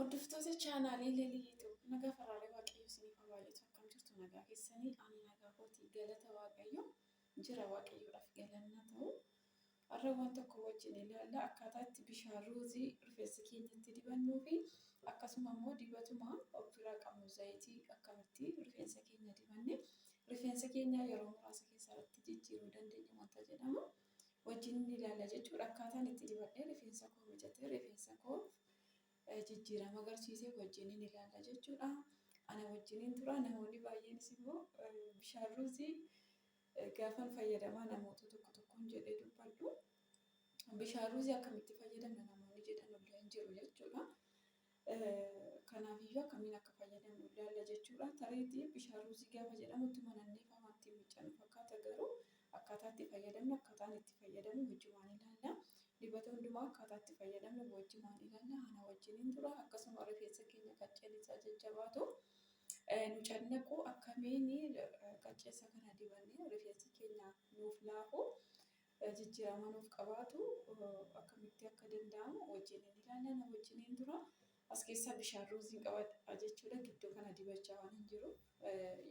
Hordoftoota chaanaalii Laliitu nagaa faraalee waaqayyoo isiniif haa baay'atu. Akkam jirtu nagaa keessanii? Ani nagaa kootii galata waaqayyoo jira waaqayyoodhaaf galanna ta'u. Har'a waan tokko wajjin ilaalla. Akkaataa itti bishaan ruuzii rifeensa keenyatti dibannuu fi akkasuma immoo dibatuma of biraa qabnu zayitii akkamitti rifeensa keenya dibanne rifeensa keenya yeroo muraasa keessatti jijjiiruu dandeenya wanta jedhamu wajjin ilaalla jechuudha. Akkaataan itti dibadhee rifeensa koo mijatee rifeensa koo jijjiirama agarsiisee wajjin ilaalla jechuudha. Ana wajjin tura namoonni baay'eenis immoo bishaan ruuzii gaafan fayyadamaa namoota tokkoon jedhee dubbadhu. Bishaan ruuzii akkamitti fayyadamna namoonni jedhan illee hin jiru jechuudha. Kanaafiyyuu akkamiin akka fayyadamnu ilaalla jechuudha. Tarii bishaan ruuzii gaafa jedhamu ittuma nannee wanti miicanu fakkaata garuu akkaataa itti fayyadamnu akkaataan itti fayyadamu wajjumaan ilaalla. Dibata hundumaa akkaataa itti fayyadamnu wajjumaan ilaalla. Ana wajjin tura akkasuma rifeensa keenya qacceen isaa jajjabaatu nu cannaqu akkamiin qacceessa kana dibannee rifeensi keenya nuuf laafu jijjiirama nuuf qabaatu akkamitti akka danda'amu wajjin ilaalla. Ana wajjin tura as keessa bishaan ruuzii qabadha jechuudha. Gidduu kana dibachaa waan hin jiru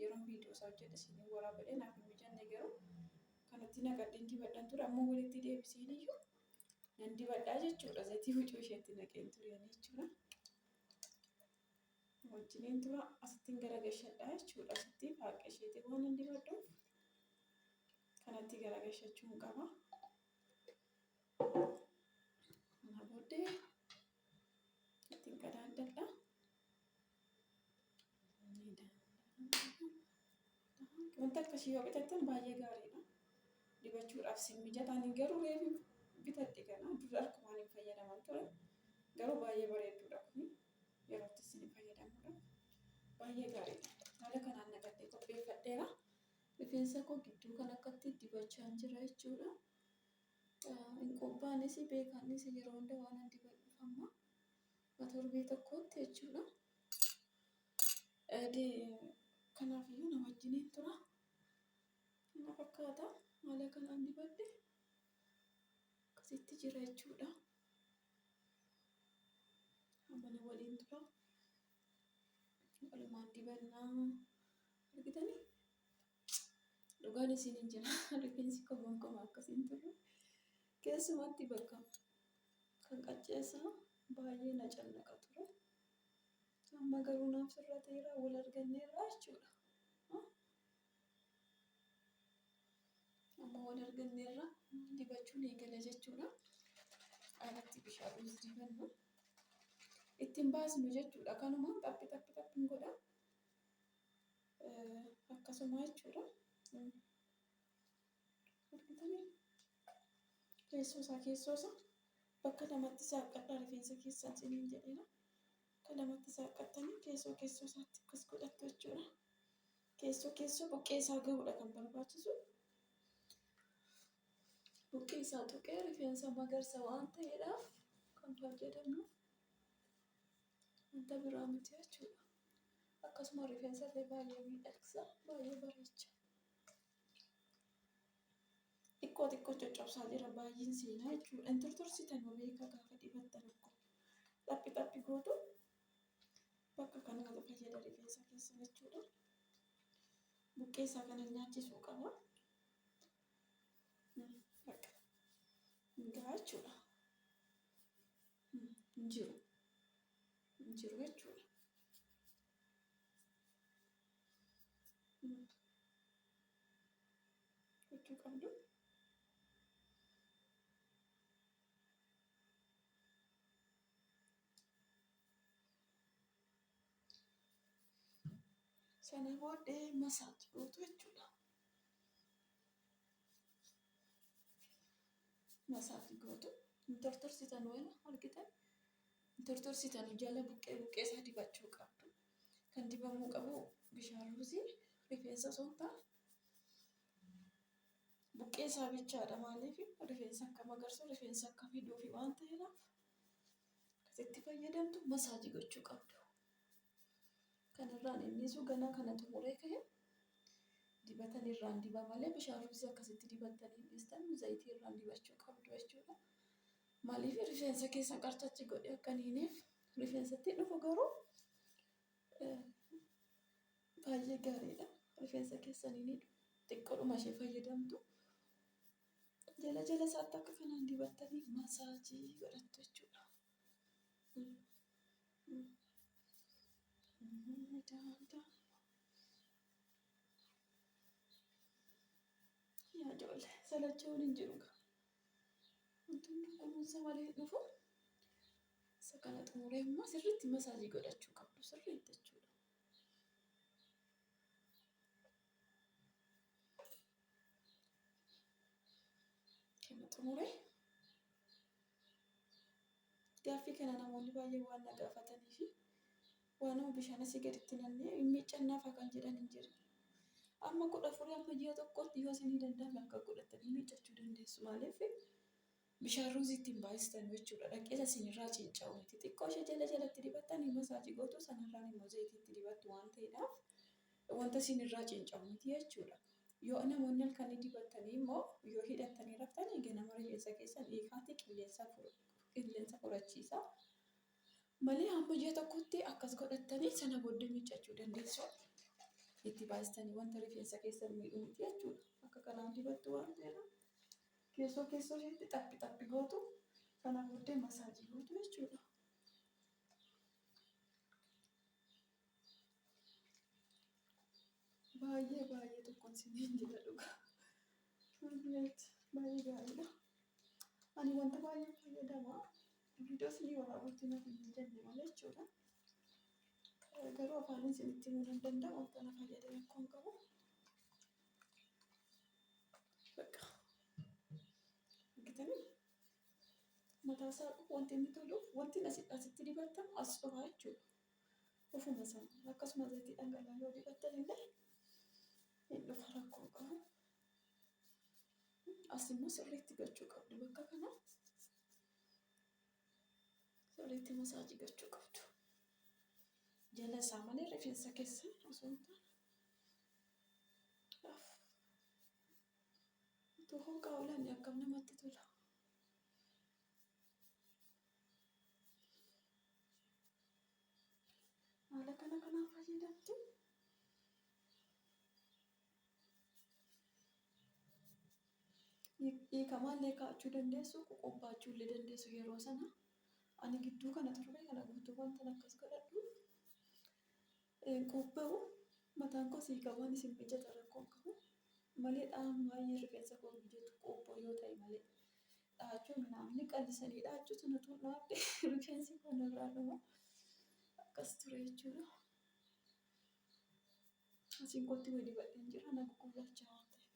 yeroo viidiyoo isaa hojjedhe isin waraabadhe naaf hin mijanne garuu kanatti naqadheen dibadhaan ture amma walitti deebiseen iyyuu nan dibadhaa jechuudha. Zayitii huccuu isheetti naqeen tureen jechuudha. Wajjin tura asittiin garagalchadhaa jechuudha. Asitti faaqqee isheetii waan hin dibadhuuf kanatti garagalchachuun qaba. Kana booddee ittiin qadaadadha. Wanta akkasii yoo bitattan baay'ee gaariidha. Dibachuudhaaf sin mijataan garuu reefu bitadhe kana dura akkumaan hin fayyadaman ture. Garuu baay'ee bareedduudha kun yeroo itti isin fayyadamudha. Baay'ee gaariidha. Haala kanaan naqadhee qopheeffadheera. Rifeensa koo gidduu kan akkatti dibachaa jira jechuudha. Hin qobbaanis beekaanis yeroo hunda waan dibadhuuf amma torbee tokkotti jechuudha. Kanaafiyyuu na wajjin tura. Kana fakkaata haala kanaan dibadhe akkasitti jira jechuudha. Amma na waliin tura. Walumaan dibannaa argitanii dhugaan isin hin jira. Rifeensi koo gonkumaa akkasiin turre keessumatti bakka kan qacceessaa baay'ee na cannaqa ture. Amma garuu naaf sirrateera wal arganneerra jechuudha. Amma wal arganneerra dibachuun eegala jechuudha. Alatti bishaan ruuzii dibannu ittiin baasnu jechuudha. Kanuma xaphi godha akkasuma jechuudha. Argitanii keessoo isaa bakka lamatti saaqqadhaa rifeensa keessaan isiniin jedheera. Bakka lamatti saaqqattanii keessoo isaatti akkas godhattu jechuudha. Keessoo buqqee isaa ga'uudha kan barbaachisu. Buqqee isaa tuqee rifeensa magarsa waan ta'eedhaaf kan fayyadamnu wanta biraa miti jechuudha. Akkasuma rifeensa illee baay'ee miidhagsa baay'ee bareecha. Xiqqoo coccobsaa jira baay'een seenaa jechuudha. Hin turtursitan beekaa gaafa dibattan akkoo xaphi gootu bakka kanaa fayyada rifeensa keessa jechuudha. Buqqee isaa kana nyaachisuu qaba. Gahaa jechuudha. Hin jiru jechuudha. Gochuu qabdu. Sana booddee masaaj gootu jechuudha. Masaaj gootu hin tortorsitan wayina argitan hin tortorsitan jala buqqee isaa dibachuu qabdu. Kan dibamuu qabu bishaan ruuzii rifeensa osoo hin taane buqqee isaa bichaadha. Maaliif rifeensa akka magarsu rifeensa akka fiduufi waan ta'eedhaaf akkasitti fayyadamtu masaajii gochuu qabdu. Kanarraan innisu ganaa kana xumuree ka'e dibatan irraan diba malee bishaan ruuzii akkasitti dibattanii dhiistan zayitii irraan dibachuu qabdu jechuudha. Maaliif rifeensa keessa qarcachi godhee akka hin hineef rifeensatti dhufu garuu baay'ee gaariidha. Rifeensa keessanii xiqqoodhuma ishee fayyadamtu. Jala jala isaatti akka kanaan dibattanii masaajii godhattu jechuudha. Yaa ijoollee salachuun hin jiru gaa. Wantoonni kunuunsa malee dhufu. Isa kana xumuree immoo sirriitti masaajii godhachuu qabdu sirriitti jechuudha. Kana xumuree gaaffii kana namoonni baay'een waan na gaafatanii fi waan bishaan asii gaditti nannee miiccannaafa kan jedhan hin jiru. Amma 14 amma ji'a tokkotti yoo isinii danda'ame akka godhatanii miiccachuu dandeessu. Maaliif bishaan ruuzii ittiin baay'istan jechuudha. Dhaqeessa isinirraa cinca'u miti. Xiqqoo ishee jala jalatti dibattanii masaajii gootu sanarraan immoo zayitiitti dibattu waan ta'eedhaaf wanta isinirraa cinca'u miti jechuudha. Yoo namoonni halkanii dibattanii immoo yoo hidhattanii raftanii ganama rifeensa keessan hiikaatii qilleensa fudhachiisa. Malee hamma ji'a tokkotti akkas godhattanii sana booddee miiccachuu dandeessu. Itti baay'istanii wanta rifeensa keessan miidhu miti jechuudha. Akka kanaan dibattu waan ta'eedhaaf keessoo isheetti xaphi gootu sana booddee masaajii gootu jechuudha. Baay'ee tokkoon isiniin jira dhugaa. Baay'ee gaariidha. Ani wanta baay'ee fayyadama. Viidiyoos ni waraabutti nuuf hin jenne malee jechuudha. Garuu afaan isinitti himuu hin danda'u. Wanta na fayyadame akkuma qabu. Bakka. Argitanii? Mataa isaa wanti inni toluuf wanti asitti dibattamu as dhufaa jechuudha. Ofuma sana akkasuma zayitii dhangala'aa yoo dibattan illee hin dhufa rakkoo qabu. As immoo sirriitti gochuu qabdu bakka kana. Sirriitti masaajii gochuu qabdu. Jala isaa malee rifeensa keessan osoo hin taane. Utuu hooqaa oolan akkam namatti tola. Haala kanaan fayyadamtu. Hiikamaallee kaa'achuu dandeessu, qoqqobbaachuu illee dandeessu yeroo sana. Ani gidduu kana torbee kana guutuu wanta akkas godhadhu. Qobba'u mataan koo hiikamaan isin mijata rakkoon qabu. Malee dhahaan baay'ee rifeensa koo mijatu qobboo yoo ta'e malee. Dhaachuu midhaan qallisanii dhaachuu sanatu dhaabde rifeensi koo narraa dhuma. Akkas ture jechuudha. Asiin kootti wayii dibadheen jira na gugurraachaa waan ta'eef.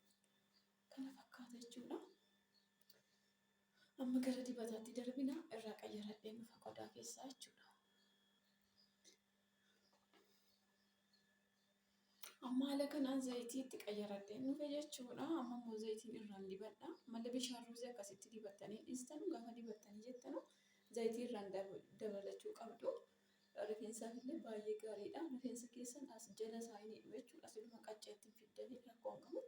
Kana fakkaata jechuudha. Amma gara dibataatti darbina irraa qayyaradheen dhufa qodaa keessaa jechuudha. Amma haala kanaan zayitiitti qayyaradheen dhufe jechuudha. Amma immoo zayitiin irraan dibadha. Malee bishaan ruuzii akkasitti dibattanii dhiistanu gaafa dibattanii jettanu zayitii irraan dabalachuu qabdu. Rifeensaaf illee baay'ee gaariidha. Rifeensa keessan as jala isaa hin hidhu jechuudha. Asirraa qacceetti fiddanii rakkoon qabu.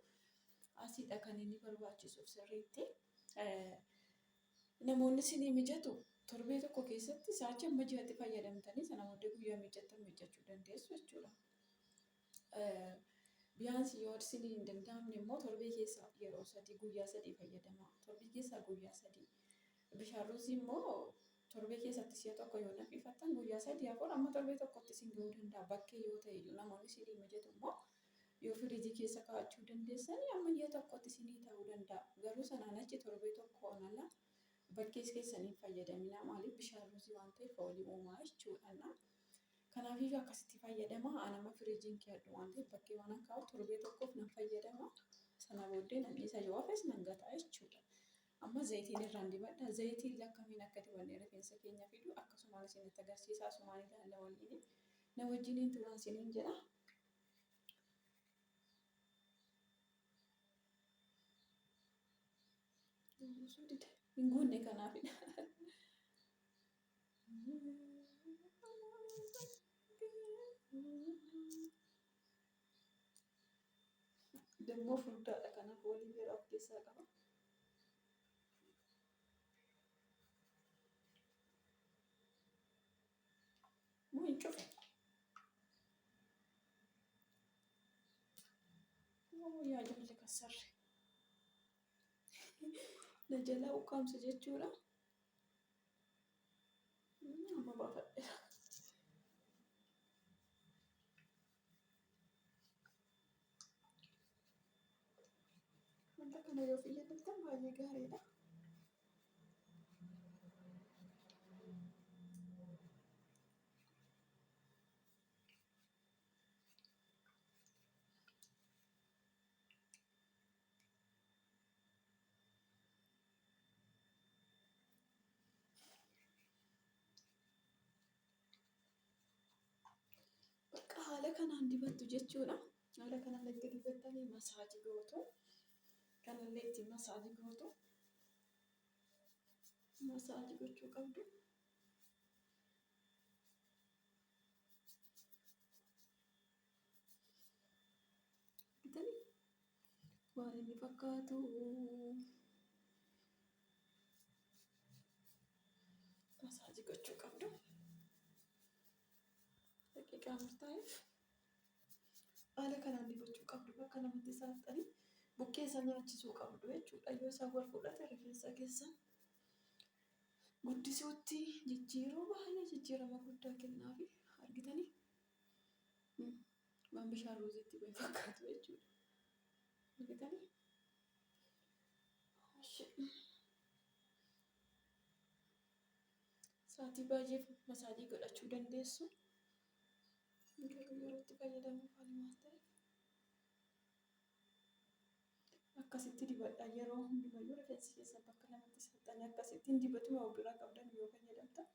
Asiidha kan inni barbaachisuuf sirriitti. Namoonni isinii mijatu torbee tokko keessatti sa'aatii amma ji'atti fayyadamtanii sana booddee guyyaa miijattan miijachuu dandeessu jechuudha. Biyyaansi yoo isinii hin danda'amne immoo torbee keessa yeroo guyyaa 3 fayyadama. Torbee keessa guyyaa 3. Bishaan ruuzii immoo torbee keessatti si'a tokko yoo nafifattan guyyaa 3 afur amma torbee tokkotti isin gahuu danda'a. Bakkee yoo ta'e namoonni isinii mijatu immoo yoo firiijii keessa kaa'achuu dandeessanii amma ji'a tokkotti isinii ta'uu danda'a. Garuu sanaan achi torbee tokko onala bakkees keessanii fayyadamina. Maaliif bishaan ruuzii waan ta'eef foolii uumaa jechuudha. Kanaafii akkasitti fayyadama. Anama firiijiin keeddu waan ta'eef bakkee waan kaa'u torbee tokkoof nan fayyadama. Sana booddee nan isa yoo hafes nan gata jechuudha. Amma zayitiin irraan dibadha. Zayitiin akkamiin akka dibannee rifeensa keenya fidu akkasumaan isinitti agarsiisa. Asumaan ilaalla waliin na wajjiniin turaan isiniin jedha. Hin guunne kanaafidha. Dammoo furdaadha kanaaf waliin yeroo of keessaa qaba. cufe. Yaa jalli kasarre. Na jalaa ukkaamsa jechuudha. Amma baafadheera. Wanta kana yoo fayyadamtan baay'ee gaariidha. Bakka haala kanaan dibattu jechuudha. Haala kanaan itti dibattanii masaajii gootu. Kanallee itti masaajii gootu. Masaajii gochuu qabdu. Bitanii waan inni fakkaatu masaajii gochuu qabdu. Daqiiqaa murtaa'eef haala kanaan dibachuu qabdu. Bakka namatti saaxanii buqqee isa nyaachisuu qabdu jechuudha. Yoo isaan wal fudhate rifeensa keessan guddisuutti jijjiiruu baay'ee jijjiirama guddaa kennaafi argitanii waan bishaan ruuziitti bahe fakkaatu jechuudha. Argitanii sa'aatii baay'eef masaajii godhachuu dandeessu. Garuu yeroo itti fayyadamuuf haalimaas ta'e akkasitti dibadha. Yeroo hundumayyuu rifeensi keessan bakka lamatti saaxanii akkasittiin dibatuma of biraa qabdan yoo fayyadamtan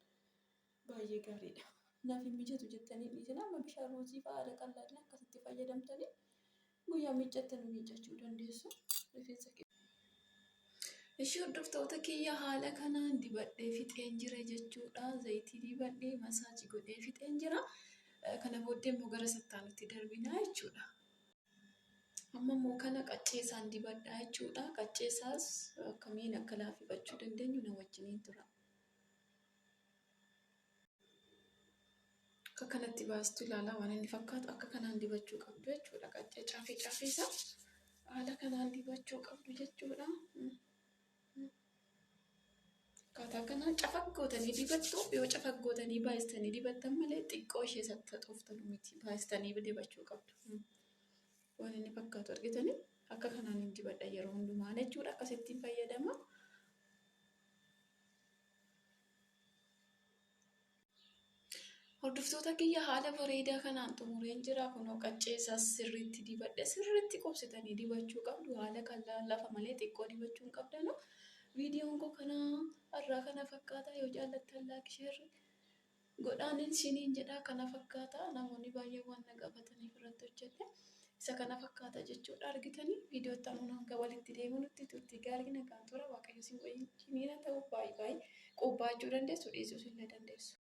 baay'ee gaariidha. Naaf hin mijatu jettanii dhiisin amma bishaan ruuzii fa'aa haala qal'aadhaan akkasitti fayyadamtanii guyyaa miiccattanii miiccachuu dandeessu. Rifeensa ishee hordoftoota kiyya haala kanaan dibadhee fixeen jira jechuudha. Zayitii dibadhee masaajii godhee fixeen jira. Kana booddee immoo gara sattaanutti darbinaa jechuudha. Amma immoo kana qacceesaan dibadhaa jechuudha. Qacceesaas akkamiin akka laafifachuu dandeenyu na wajjiniin tura. Akka kanatti baastu ilaalaa waan inni fakkaatu akka kanaan dibachuu qabdu jechuudha. Qaccee caafeessa haala kanaan dibachuu qabdu jechuudha. Akkaataa kanaan cafaggootanii dibattu. Yoo cafaggootanii baay'istanii dibattan malee xiqqoo ishee saxxooftan miti. Baay'istanii dibachuu qabdu. Waan inni fakkaatu argitanii akka kanaan hin dibadha yeroo hundumaa jechuudha. Akkasittiin fayyadama. Hordoftoota kiyya haala bareedaa kanaan xumureen jira. Kunoo qacceessaas sirriitti dibadhe. Sirriitti qubsitanii dibachuu qabdu. Haala qal'aan lafa malee xiqqoo dibachuu hin qabdanu. Viidiyoon koo har'aa kana fakkaata. Yoo jaallattan laayik sheerri godhaan isiniin jedha. Kana fakkaata. Namoonni baay'ee waan na gaafataniif irratti hojjette. Isa kana fakkaata jechuudha. Argitanii viidiyoo itti aanu hanga walitti deemu nutti turtii gaarii nagaan tura. Waaqayyo isin wajjin ta'uu baay'ee qophaa'uu dandeessu, dhiisuus illee dandeessu.